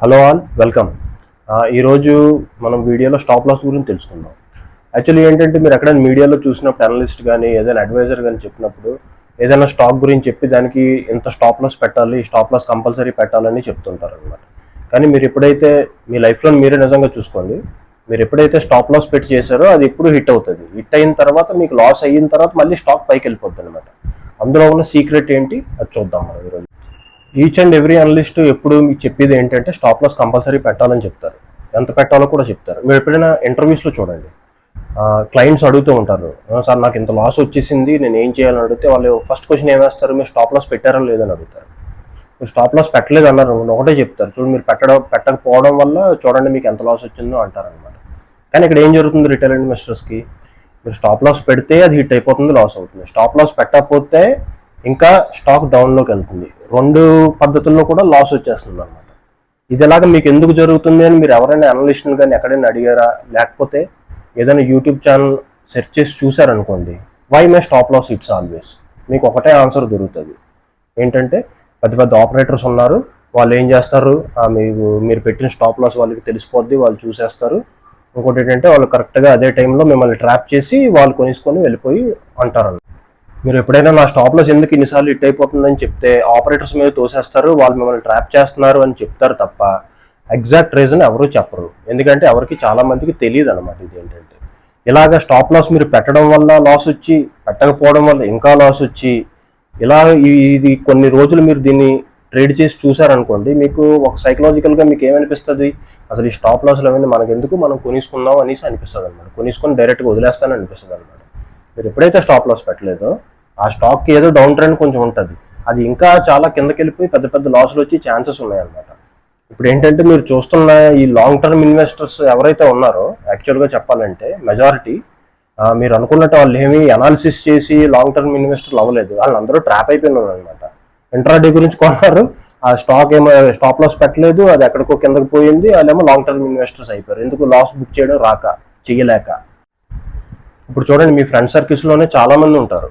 Hello all, welcome. ఈరోజు మనం వీడియోలో స్టాప్ లాస్ గురించి తెలుసుకుందాం. యాక్చువల్లీ ఏంటంటే మీరు ఎక్కడైనా మీడియాలో చూసినప్పుడు అనలిస్ట్ కానీ ఏదైనా అడ్వైజర్ కానీ చెప్పినప్పుడు ఏదైనా స్టాక్ గురించి చెప్పి దానికి ఇంత స్టాప్ లాస్ పెట్టాలి, స్టాప్ లాస్ కంపల్సరీ పెట్టాలని చెప్తుంటారు అనమాట. కానీ మీరు ఎప్పుడైతే మీ లైఫ్లో మీరే నిజంగా చూసుకోండి, మీరు ఎప్పుడైతే స్టాప్ లాస్ పెట్టి చేశారో అది ఎప్పుడు హిట్ అవుతుంది. హిట్ అయిన తర్వాత మీకు లాస్ అయిన తర్వాత మళ్ళీ స్టాక్ పైకి వెళ్ళిపోతుంది అనమాట. అందులో ఉన్న సీక్రెట్ ఏంటి అది చూద్దాం మనం ఈరోజు. ఈచ్ అండ్ ఎవ్రీ అనలిస్ట్ ఎప్పుడు మీకు చెప్పేది ఏంటంటే స్టాప్ లాస్ కంపల్సరీ పెట్టాలని చెప్తారు, ఎంత పెట్టాలో కూడా చెప్తారు. మీరు ఎప్పుడైనా ఇంటర్వ్యూస్లో చూడండి, క్లయింట్స్ అడుగుతూ ఉంటారు, సార్ నాకు ఇంత లాస్ వచ్చేసింది, నేను ఏం చేయాలని అడిగితే వాళ్ళు ఫస్ట్ క్వశ్చన్ ఏమేస్తారు, మీరు స్టాప్ లాస్ పెట్టారా లేదని అడుగుతారు. మీరు స్టాప్ లాస్ పెట్టలేదు అన్నారు, ఒకటే చెప్తారు, చూడండి మీరు పెట్టకపోవడం వల్ల చూడండి మీకు ఎంత లాస్ వచ్చిందో అంటారనమాట. కానీ ఇక్కడ ఏం జరుగుతుంది రిటైల్ ఇన్వెస్టర్స్కి, మీరు స్టాప్ లాస్ పెడితే అది హిట్ అయిపోతుంది, లాస్ అవుతుంది. స్టాప్ లాస్ పెట్టకపోతే ఇంకా స్టాక్ డౌన్లోకి వెళ్తుంది. రెండు పద్ధతుల్లో కూడా లాస్ వచ్చేస్తుంది అనమాట. ఇది ఎలాగ మీకు ఎందుకు జరుగుతుంది అని మీరు ఎవరైనా అనలిస్ట్ని కానీ ఎక్కడైనా అడిగారా, లేకపోతే ఏదైనా యూట్యూబ్ ఛానల్ సెర్చ్ చేసి చూసారనుకోండి, why my stop loss hits always, మీకు ఒకటే ఆన్సర్ దొరుకుతుంది. ఏంటంటే పెద్ద పెద్ద ఆపరేటర్స్ ఉన్నారు, వాళ్ళు ఏం చేస్తారు, మీరు పెట్టిన స్టాప్ లాస్ వాళ్ళకి తెలిసిపోద్ది, వాళ్ళు చూసేస్తారు. ఇంకోటి ఏంటంటే వాళ్ళు కరెక్ట్గా అదే టైంలో మిమ్మల్ని ట్రాప్ చేసి వాళ్ళు కొనుక్కొని వెళ్ళిపోయి అంటారు. మీరు ఎప్పుడైనా నా స్టాప్ లాస్ ఎందుకు ఇన్నిసార్లు హిట్ అయిపోతుందని చెప్తే ఆపరేటర్స్ మీద తోసేస్తారు, వాళ్ళు మిమ్మల్ని ట్రాప్ చేస్తున్నారు అని చెప్తారు తప్ప ఎగ్జాక్ట్ రీజన్ ఎవరు చెప్పరు. ఎందుకంటే ఎవరికి చాలా మందికి తెలియదు అనమాట. ఇది ఏంటంటే ఇలాగ స్టాప్ లాస్ మీరు పెట్టడం వల్ల లాస్ వచ్చి, పెట్టకపోవడం వల్ల ఇంకా లాస్ వచ్చి, ఇలా ఇది కొన్ని రోజులు మీరు దీన్ని ట్రేడ్ చేసి చూసారనుకోండి, మీకు ఒక సైకలాజికల్గా మీకు ఏమనిపిస్తుంది, అసలు ఈ స్టాప్ లాస్లు అవన్నీ మనకు ఎందుకు, మనం కొనుక్కుందాం అనేసి అనిపిస్తుంది అనమాట. కొనుక్కొని డైరెక్ట్గా వదిలేస్తానని అనిపిస్తుంది అనమాట. మీరు ఎప్పుడైతే స్టాప్ లాస్ పెట్టలేదో ఆ స్టాక్కి ఏదో డౌన్ ట్రెండ్ కొంచెం ఉంటుంది, అది ఇంకా చాలా కిందకి వెళ్ళిపోయి పెద్ద పెద్ద లాసులు వచ్చి ఛాన్సెస్ ఉన్నాయన్నమాట. ఇప్పుడు ఏంటంటే మీరు చూస్తున్న ఈ లాంగ్ టర్మ్ ఇన్వెస్టర్స్ ఎవరైతే ఉన్నారో, యాక్చువల్గా చెప్పాలంటే మెజారిటీ మీరు అనుకున్నట్టు వాళ్ళు ఏమీ అనాలిసిస్ చేసి లాంగ్ టర్మ్ ఇన్వెస్టర్లు అవ్వలేదు, వాళ్ళందరూ ట్రాప్ అయిపోయినారు అనమాట. ఇంట్రాడే గురించి కొన్నారు, ఆ స్టాక్ ఏమో స్టాప్ లాస్ పెట్టలేదు, అది ఎక్కడికో కిందకి పోయింది, వాళ్ళేమో లాంగ్ టర్మ్ ఇన్వెస్టర్స్ అయిపోయారు. ఎందుకు, లాస్ బుక్ చేయడం చేయలేక. ఇప్పుడు చూడండి, మీ ఫ్రెండ్ సర్కిల్స్లోనే చాలా మంది ఉంటారు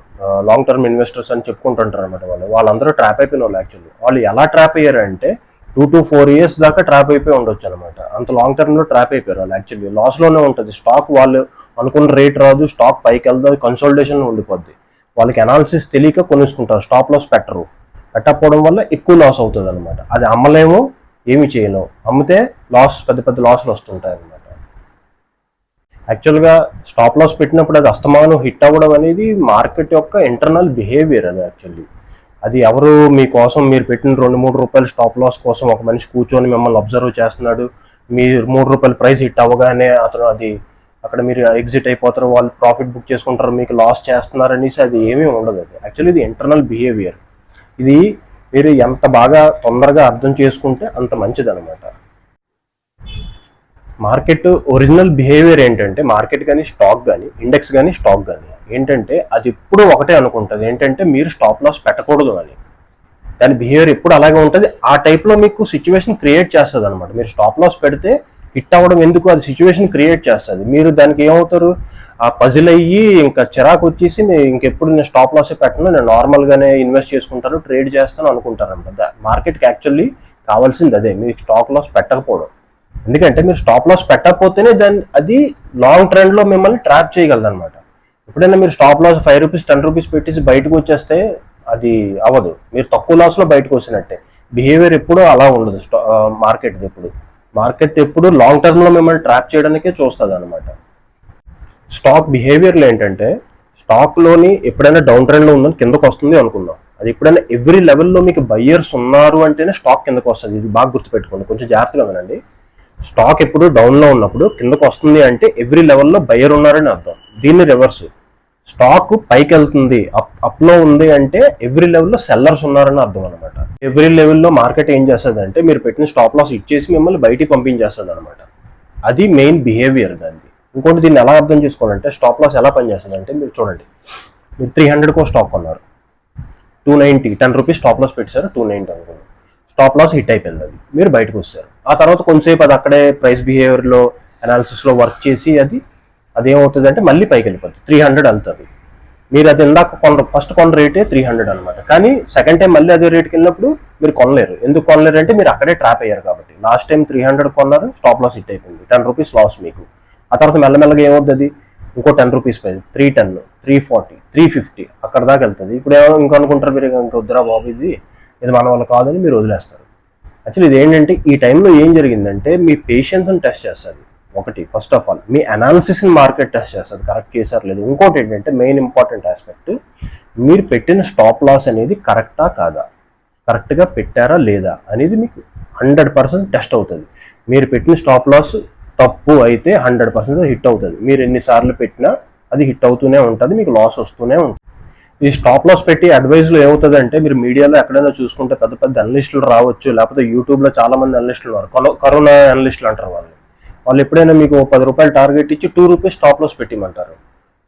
లాంగ్ టర్మ్ ఇన్వెస్టర్స్ అని చెప్పుకుంటుంటారు అనమాట. వాళ్ళందరూ ట్రాప్ అయిపోయిన వాళ్ళు. యాక్చువల్లీ వాళ్ళు ఎలా ట్రాప్ అయ్యారంటే 2 to 4 years దాకా ట్రాప్ అయిపోయి ఉండొచ్చు అనమాట. అంత లాంగ్ టర్మ్లో ట్రాప్ అయిపోయారు వాళ్ళు. యాక్చువల్లీ లాస్లోనే ఉంటుంది స్టాక్, వాళ్ళు అనుకున్న రేట్ రాదు, స్టాక్ పైకి వెళ్తుంది, కన్సల్టేషన్ ఉండిపోద్ది. వాళ్ళకి అనాలిసిస్ తెలియక కొనుక్కుంటారు, స్టాప్ లాస్ పెట్టకపోవడం వల్ల ఎక్కువ లాస్ అవుతుంది అనమాట. అది అమ్మలేము, ఏమి చేయలేము, అమ్మితే లాస్, పెద్ద పెద్ద లాస్లు వస్తుంటాయి అనమాట. యాక్చువల్గా స్టాప్ లాస్ పెట్టినప్పుడు అది అస్తమానం హిట్ అవ్వడం అనేది మార్కెట్ యొక్క ఇంటర్నల్ బిహేవియర్. అది యాక్చువల్లీ అది ఎవరు మీకోసం, మీరు పెట్టిన 2-3 రూపాయలు స్టాప్ లాస్ కోసం ఒక మనిషి కూర్చొని మిమ్మల్ని అబ్జర్వ్ చేస్తున్నాడు, మీరు 3 రూపాయల ప్రైస్ హిట్ అవ్వగానే అతను అది అక్కడ మీరు ఎగ్జిట్ అయిపోతారు, వాళ్ళు ప్రాఫిట్ బుక్ చేసుకుంటారు, మీకు లాస్ చేస్తున్నారు అనేసి అది ఏమీ ఉండదు. అది యాక్చువల్లీ ఇది ఇంటర్నల్ బిహేవియర్. ఇది మీరు ఎంత బాగా తొందరగా అర్థం చేసుకుంటే అంత మంచిది అనమాట. మార్కెట్ ఒరిజినల్ బిహేవియర్ ఏంటంటే, మార్కెట్ కానీ స్టాక్ కానీ ఇండెక్స్ కానీ స్టాక్ కానీ ఏంటంటే అది ఎప్పుడు ఒకటే అనుకుంటుంది, ఏంటంటే మీరు స్టాప్ లాస్ పెట్టకూడదు అని. దాని బిహేవియర్ ఎప్పుడు అలాగే ఉంటుంది. ఆ టైప్లో మీకు సిచ్యువేషన్ క్రియేట్ చేస్తుంది అనమాట. మీరు స్టాప్ లాస్ పెడితే హిట్ అవ్వడం ఎందుకు, అది సిచ్యువేషన్ క్రియేట్ చేస్తుంది. మీరు దానికి ఏమవుతారు, ఆ పజిల్ అయ్యి ఇంకా చిరాకు వచ్చేసి ఇంకెప్పుడు నేను స్టాప్ లాసే పెట్టను, నేను నార్మల్గానే ఇన్వెస్ట్ చేసుకుంటాను, ట్రేడ్ చేస్తాను అనుకుంటాను అనమాట. మార్కెట్కి యాక్చువల్లీ కావాల్సింది అదే, మీరు స్టాప్ లాస్ పెట్టకపోవడం. ఎందుకంటే మీరు స్టాప్ లాస్ పెట్టకపోతేనే అది లాంగ్ ట్రెండ్లో మిమ్మల్ని ట్రాప్ చేయగలదు అనమాట. ఎప్పుడైనా మీరు స్టాప్ లాస్ 5 రూపీస్ 10 రూపీస్ పెట్టేసి బయటకు వచ్చేస్తే అది అవ్వదు, మీరు తక్కువ లాస్లో బయటకు వచ్చినట్టే. బిహేవియర్ ఎప్పుడూ అలా ఉండదు మార్కెట్ ఎప్పుడు లాంగ్ టర్మ్లో మిమ్మల్ని ట్రాప్ చేయడానికే చూస్తుంది అనమాట. స్టాక్ బిహేవియర్లో ఏంటంటే, స్టాక్లోని ఎప్పుడైనా డౌన్ ట్రెండ్లో ఉందని కిందకు వస్తుంది అనుకుందాం, అది ఎప్పుడైనా ఎవ్రీ లెవెల్లో మీకు బయ్యర్స్ ఉన్నారు అంటేనే స్టాక్ కిందకు వస్తుంది. ఇది బాగా గుర్తుపెట్టుకోండి, కొంచెం జాగ్రత్తగా వినండి. స్టాక్ ఎప్పుడు డౌన్లో ఉన్నప్పుడు కిందకు వస్తుంది అంటే ఎవ్రీ లెవెల్లో బయ్యర్ ఉన్నారని అర్థం. దీన్ని రివర్స్, స్టాక్ పైకి వెళ్తుంది, అప్లో ఉంది అంటే ఎవ్రీ లెవెల్లో సెల్లర్స్ ఉన్నారని అర్థం అనమాట. ఎవ్రీ లెవెల్లో మార్కెట్ ఏం చేస్తుంది అంటే మీరు పెట్టిన స్టాప్ లాస్ ఇచ్చేసి మిమ్మల్ని బయటికి పంపించేస్తుంది అనమాట. అది మెయిన్ బిహేవియర్ దాన్ని. ఇంకోటి దీన్ని ఎలా అర్థం చేసుకోవాలంటే, స్టాప్ లాస్ ఎలా పనిచేస్తుంది అంటే, మీరు చూడండి, మీరు 300 స్టాక్ కొన్నారు, 290 10 రూపీస్ స్టాప్ లాస్ పెట్టారు, 290 అనుకోండి, స్టాప్ లాస్ హిట్ అయిపోయింది, అది మీరు బయటకు వచ్చారు. ఆ తర్వాత కొంతసేపు అది అక్కడే ప్రైస్ బిహేవియర్లో అనాలిసిస్లో వర్క్ చేసి అదేమవుతుంది అంటే మళ్ళీ పైకి వెళ్ళిపోతుంది, 300 వెళ్తుంది. మీరు అది ఇందాక ఫస్ట్ కొన్న రేటే 300 అనమాట. కానీ సెకండ్ టైం మళ్ళీ అదే రేట్కి వెళ్ళినప్పుడు మీరు కొనలేరు. ఎందుకు కొనలేరు అంటే మీరు అక్కడే ట్రాప్ అయ్యారు కాబట్టి. లాస్ట్ టైం 300 కొన్నారు, స్టాప్ లాస్ హిట్ అయిపోయింది, 10 రూపీస్ లాస్ మీకు. ఆ తర్వాత మెల్లమెల్లగా ఏమవుతుంది, ఇంకో 10 రూపీస్ పైన 310, 340, 350 అక్కడ దాకా వెళ్తుంది. ఇప్పుడు ఏమో ఇంకా అనుకుంటారు మీరు, ఇంకా వద్దురా బాబు ఇది మన వల్ల కాదని మీరు వదిలేస్తారు. యాక్చువల్లీ ఇది ఏంటంటే ఈ టైంలో ఏం జరిగిందంటే మీ పేషెన్స్ని టెస్ట్ చేస్తుంది. ఒకటి, ఫస్ట్ ఆఫ్ ఆల్ మీ అనాలిసిస్ని మార్కెట్ టెస్ట్ చేస్తుంది, కరెక్ట్ చేశారు లేదు. ఇంకోటి ఏంటంటే మెయిన్ ఇంపార్టెంట్ ఆస్పెక్ట్, మీరు పెట్టిన స్టాప్ లాస్ అనేది కరెక్టా కాదా, కరెక్ట్గా పెట్టారా లేదా అనేది మీకు 100% టెస్ట్ అవుతుంది. మీరు పెట్టిన స్టాప్ లాస్ తప్పు అయితే 100% హిట్ అవుతుంది. మీరు ఎన్నిసార్లు పెట్టినా అది హిట్ అవుతూనే ఉంటుంది, మీకు లాస్ వస్తూనే ఉంటుంది. ఈ స్టాప్ లాస్ పెట్టి అడ్వైజ్లో ఏమవుతుంది అంటే, మీరు మీడియాలో ఎక్కడైనా చూసుకుంటే పెద్ద పెద్ద అనలిస్టులు రావచ్చు, లేకపోతే యూట్యూబ్లో చాలా మంది అనలిస్టులు ఉన్నారు, కరోనా అనలిస్టులు అంటారు వాళ్ళు ఎప్పుడైనా మీకు 10 రూపాయలు టార్గెట్ ఇచ్చి 2 రూపీస్ స్టాప్ లాస్ పెట్టిమంటారు.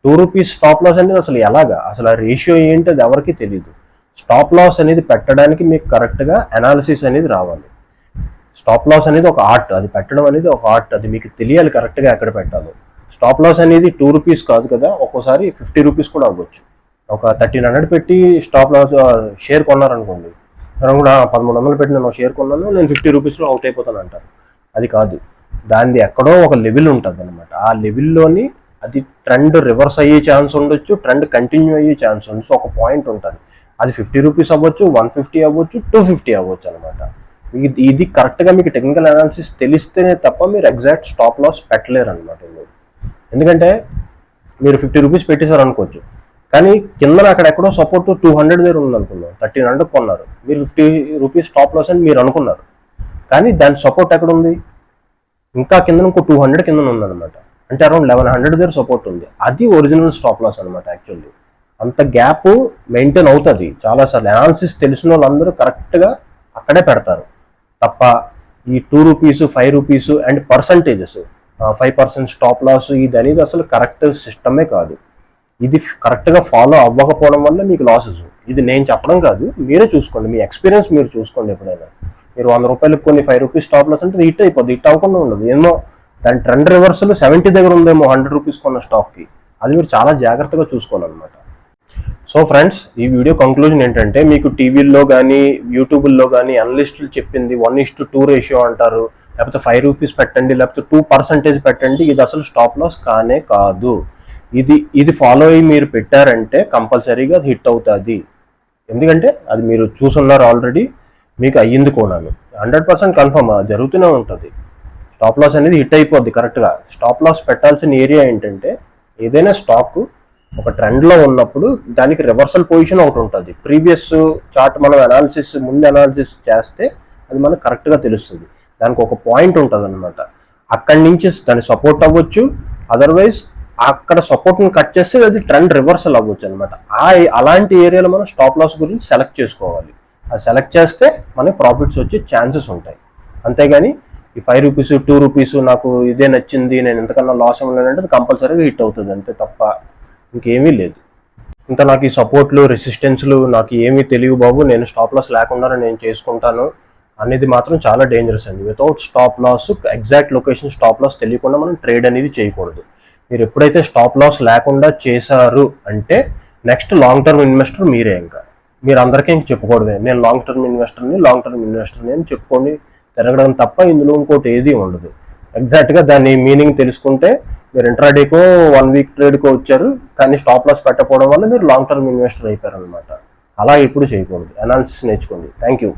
2 రూపీస్ స్టాప్ లాస్ అనేది అసలు ఎలాగా, అసలు ఆ రేషియో ఏంటి అది ఎవరికి తెలియదు. స్టాప్ లాస్ అనేది పెట్టడానికి మీకు కరెక్ట్గా అనాలిసిస్ అనేది రావాలి. స్టాప్ లాస్ అనేది ఒక ఆర్ట్, అది పెట్టడం అనేది ఒక ఆర్ట్, అది మీకు తెలియాలి కరెక్ట్గా ఎక్కడ పెట్టాలో. స్టాప్ లాస్ అనేది 2 రూపీస్ కాదు కదా, ఒక్కోసారి 50 రూపీస్ కూడా అవ్వచ్చు. ఒక 1300 పెట్టి స్టాప్ లాస్ షేర్ కొన్నారనుకోండి, మనం కూడా 1300 పెట్టి నేను షేర్ కొన్నాను, నేను 50 రూపీస్లో అవుట్ అయిపోతాను అంటారు. అది కాదు, దానిది ఎక్కడో ఒక లెవెల్ ఉంటుంది అనమాట. ఆ లెవెల్లోని అది ట్రెండ్ రివర్స్ అయ్యే ఛాన్స్ ఉండొచ్చు, ట్రెండ్ కంటిన్యూ అయ్యే ఛాన్స్ ఉండొచ్చు. ఒక పాయింట్ ఉంటుంది, అది 50 రూపీస్ అవ్వచ్చు, 150 అవ్వచ్చు, 250 అవ్వచ్చు అనమాట. ఇది కరెక్ట్గా మీకు టెక్నికల్ అనాలిసిస్ తెలిస్తేనే తప్ప మీరు ఎగ్జాక్ట్ స్టాప్ లాస్ పెట్టలేరు అనమాట. ఎందుకంటే మీరు 50 రూపీస్ పెట్టేశారు అనుకోవచ్చు, కానీ కింద అక్కడ ఎక్కడో సపోర్ట్ 200 దగ్గర ఉంది అనుకున్నాం, 1300 కొన్నారు, మీరు 50 రూపీస్ స్టాప్ లాస్ అని మీరు అనుకున్నారు, కానీ దాని సపోర్ట్ ఎక్కడ ఉంది, ఇంకా కింద ఇంకో 200 కింద ఉందన్నమాట. అంటే అరౌండ్ 1100 దగ్గర సపోర్ట్ ఉంది. అది ఒరిజినల్ స్టాప్ లాస్ అనమాట. యాక్చువల్లీ అంత గ్యాప్ మెయింటైన్ అవుతుంది చాలాసార్లు. అనాలిసిస్ తెలిసిన వాళ్ళందరూ కరెక్ట్గా అక్కడే పెడతారు తప్ప ఈ 2 rupees, 5 rupees and percentages, 5% stop loss ఇది అనేది అసలు కరెక్ట్ సిస్టమే కాదు. ఇది కరెక్ట్గా ఫాలో అవ్వకపోవడం వల్ల మీకు లాసెస్. ఇది నేను చెప్పడం కాదు, మీరే చూసుకోండి, మీ ఎక్స్పీరియన్స్ మీరు చూసుకోండి. ఎప్పుడైనా మీరు 100 రూపాయలకు కొన్ని 5 రూపీస్ స్టాప్ లాస్ అంటే హిట్ అయిపోద్ది, హిట్ అవ్వకుండా ఉండదు. ఏమో దాని ట్రెండ్ రివర్సల్ 70 దగ్గర ఉందేమో 100 రూపీస్ కొన్న స్టాక్కి, అది మీరు చాలా జాగ్రత్తగా చూసుకోవాలన్నమాట. సో ఫ్రెండ్స్, ఈ వీడియో కంక్లూజన్ ఏంటంటే, మీకు టీవీల్లో కానీ యూట్యూబ్లో కానీ అనలిస్టులు చెప్పింది 1:2 రేషియో అంటారు, లేకపోతే 5 రూపీస్ పెట్టండి, లేకపోతే 2% పెట్టండి, ఇది అసలు స్టాప్ లాస్ కానే కాదు. ఇది ఫాలో అయ్యి మీరు పెట్టారంటే కంపల్సరీగా అది హిట్ అవుతుంది. ఎందుకంటే అది మీరు చూసున్నారు ఆల్రెడీ, మీకు అయ్యింది కూడాను. 100% కన్ఫర్మ్ జరుగుతూనే ఉంటుంది. స్టాప్ లాస్ అనేది హిట్ అయిపోద్ది కరెక్ట్గా. స్టాప్ లాస్ పెట్టాల్సిన ఏరియా ఏంటంటే, ఏదైనా స్టాక్ ఒక ట్రెండ్లో ఉన్నప్పుడు దానికి రివర్సల్ పొజిషన్ ఒకటి ఉంటుంది. ప్రీవియస్ చార్ట్ మనం ముందు అనాలిసిస్ చేస్తే అది మనకు కరెక్ట్గా తెలుస్తుంది. దానికి ఒక పాయింట్ ఉంటుంది అనమాట, అక్కడి నుంచి దాని సపోర్ట్ అవ్వచ్చు, అదర్వైజ్ అక్కడ సపోర్ట్ని కట్ చేస్తే అది ట్రెండ్ రివర్సల్ అవ్వచ్చు అనమాట. అలాంటి ఏరియాలో మనం స్టాప్ లాస్ గురించి సెలెక్ట్ చేసుకోవాలి. అది సెలెక్ట్ చేస్తే మనకి ప్రాఫిట్స్ వచ్చే ఛాన్సెస్ ఉంటాయి. అంతేగాని ఈ 5 రూపీస్, 2 రూపీస్ నాకు ఇదే నచ్చింది, నేను ఎంతకన్నా లాస్ అవ్వలేనంటే అది కంపల్సరీగా హిట్ అవుతుంది అంతే తప్ప ఇంకేమీ లేదు. ఇంకా నాకు ఈ సపోర్ట్లు, రెసిస్టెన్స్లు నాకు ఏమీ తెలియవు బాబు, నేను స్టాప్ లాస్ లేకుండా నేను చేసుకుంటాను అనేది మాత్రం చాలా డేంజరస్ అండి. Without stop loss, exact location stop loss తెలియకుండా మనం ట్రేడ్ అనేది చేయకూడదు. మీరు ఎప్పుడైతే స్టాప్ లాస్ లేకుండా చేశారు అంటే నెక్స్ట్ లాంగ్ టర్మ్ ఇన్వెస్టర్ మీరే. ఇంకా మీరు అందరికీ ఇంక చెప్పుకోవడమే, నేను లాంగ్ టర్మ్ ఇన్వెస్టర్ని అని చెప్పుకొని తిరగడం తప్ప ఇందులో ఇంకోటి ఏది ఉండదు. ఎగ్జాక్ట్గా దాని మీనింగ్ తెలుసుకుంటే మీరు ఇంట్రాడేకో 1 వీక్ ట్రేడ్కో వచ్చారు, కానీ స్టాప్ లాస్ పెట్టకపోవడం వల్ల మీరు లాంగ్ టర్మ్ ఇన్వెస్టర్ అయిపోయారు అనమాట. అలా ఎప్పుడు చేయకూడదు. అనాలిసిస్ నేర్చుకోండి. Thank you.